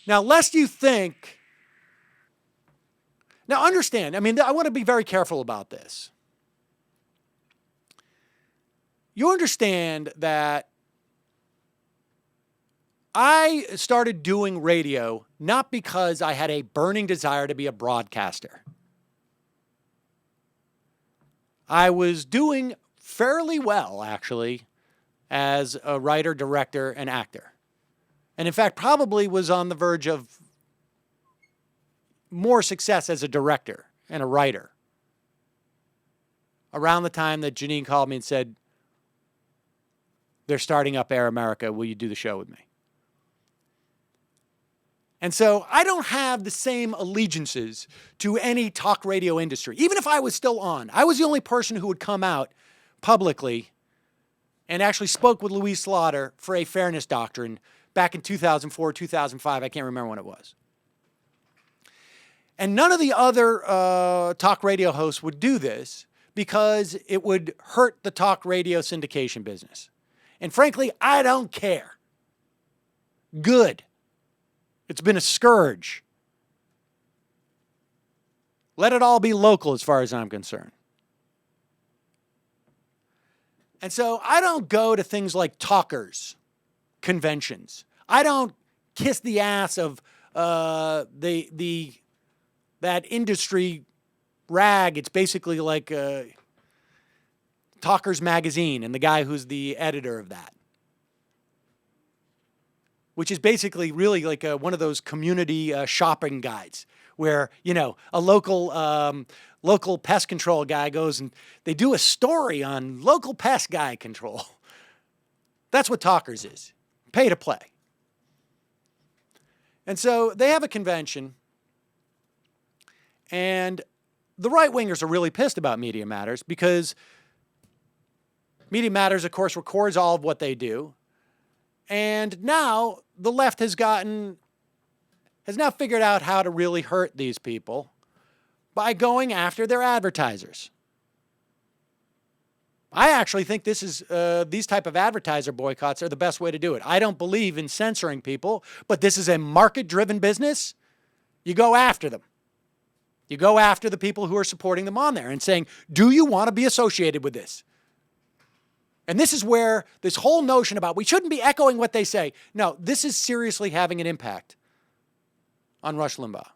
Now, lest you think, now understand, I mean, I want to be very careful about this. You understand that I started doing radio not because I had a burning desire to be a broadcaster. I was doing fairly well, actually, as a writer, director, and actor. And in fact, probably was on the verge of more success as a director and a writer around the time that Janine called me and said, they're starting up Air America. Will you do the show with me? And so I don't have the same allegiances to any talk radio industry. Even if I was still on, I was the only person who would come out publicly and actually spoke with Louise Slaughter for a fairness doctrine back in 2004, 2005. I can't remember when it was. And none of the other talk radio hosts would do this because it would hurt the talk radio syndication business. And frankly, I don't care. Good. It's been a scourge. Let it all be local as far as I'm concerned. And so I don't go to things like talkers conventions. I don't kiss the ass of that industry rag. It's basically like Talkers Magazine and the guy who's the editor of that, which is basically really like one of those community shopping guides where, you know, a local pest control guy goes and they do a story on local pest guy control. That's what Talkers is. Pay to play. And so they have a convention, and the right-wingers are really pissed about Media Matters because Media Matters, of course, records all of what they do. And now the left has now figured out how to really hurt these people by going after their advertisers. I actually think this is these type of advertiser boycotts are the best way to do it. I don't believe in censoring people, but this is a market-driven business. You go after them. You go after the people who are supporting them on there and saying, do you want to be associated with this? And this is where this whole notion about we shouldn't be echoing what they say. No, this is seriously having an impact on Rush Limbaugh.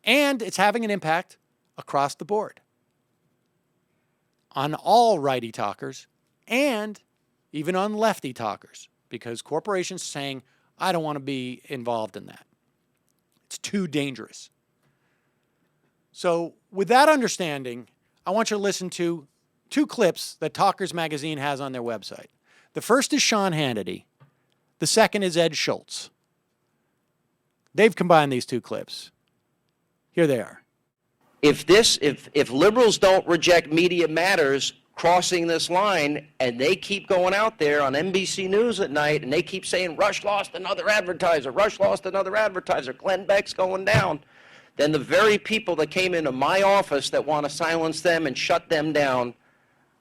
And it's having an impact across the board on all righty talkers and even on lefty talkers, because corporations are saying, I don't want to be involved in that. It's too dangerous. So with that understanding, I want you to listen to two clips that Talkers Magazine has on their website. The first is Sean Hannity. The second is Ed Schultz. They've combined these two clips. Here they are. If liberals don't reject Media Matters crossing this line and they keep going out there on NBC News at night and they keep saying, Rush lost another advertiser, Rush lost another advertiser, Glenn Beck's going down, then the very people that came into my office that want to silence them and shut them down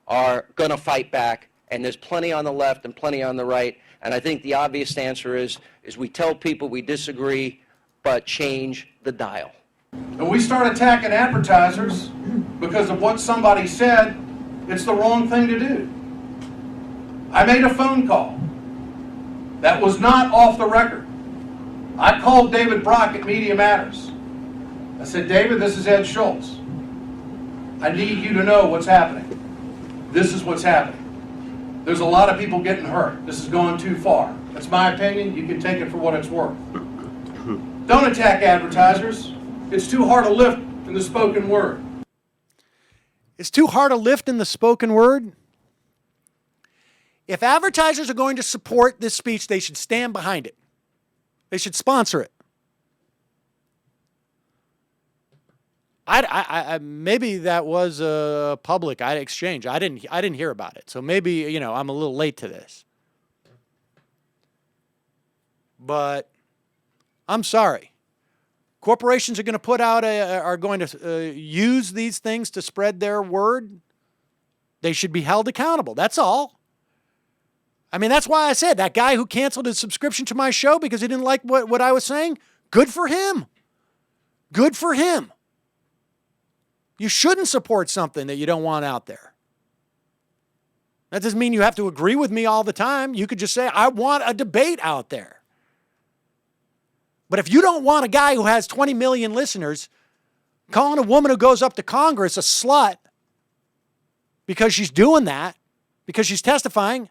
are going to fight back, and there's plenty on the left and plenty on the right. And I think the obvious answer is we tell people we disagree, but change the dial. And we start attacking advertisers because of what somebody said, it's the wrong thing to do. I made a phone call that was not off the record. I called David Brock at Media Matters. I said, David, this is Ed Schultz. I need you to know what's happening. This is what's happening. There's a lot of people getting hurt. This is going too far. That's my opinion. You can take it for what it's worth. Don't attack advertisers. It's too hard to lift in the spoken word. It's too hard to lift in the spoken word. If advertisers are going to support this speech, they should stand behind it. They should sponsor it. Maybe that was a public exchange. I didn't hear about it. So maybe, I'm a little late to this. But I'm sorry. Corporations are going to use these things to spread their word. They should be held accountable. That's all. I mean, that's why I said that guy who canceled his subscription to my show because he didn't like what I was saying, good for him. Good for him. You shouldn't support something that you don't want out there. That doesn't mean you have to agree with me all the time. You could just say, I want a debate out there. But if you don't want a guy who has 20 million listeners calling a woman who goes up to Congress a slut because she's doing that, because she's testifying,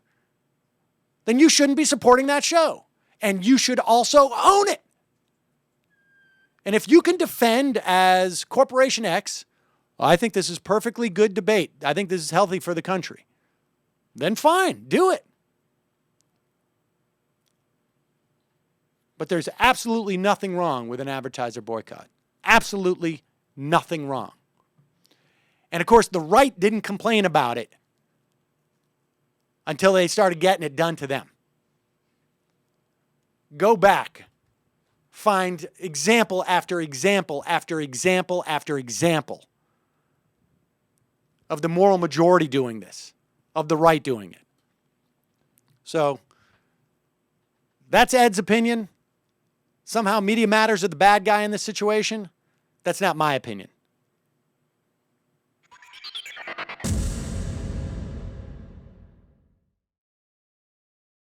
then you shouldn't be supporting that show. And you should also own it. And if you can defend as Corporation X, I think this is perfectly good debate. I think this is healthy for the country. Then fine, do it. But there's absolutely nothing wrong with an advertiser boycott. Absolutely nothing wrong. And of course, the right didn't complain about it until they started getting it done to them. Go back. Find example after example after example after example of the moral majority doing this, of the right doing it. So that's Ed's opinion. Somehow Media Matters are the bad guy in this situation. That's not my opinion.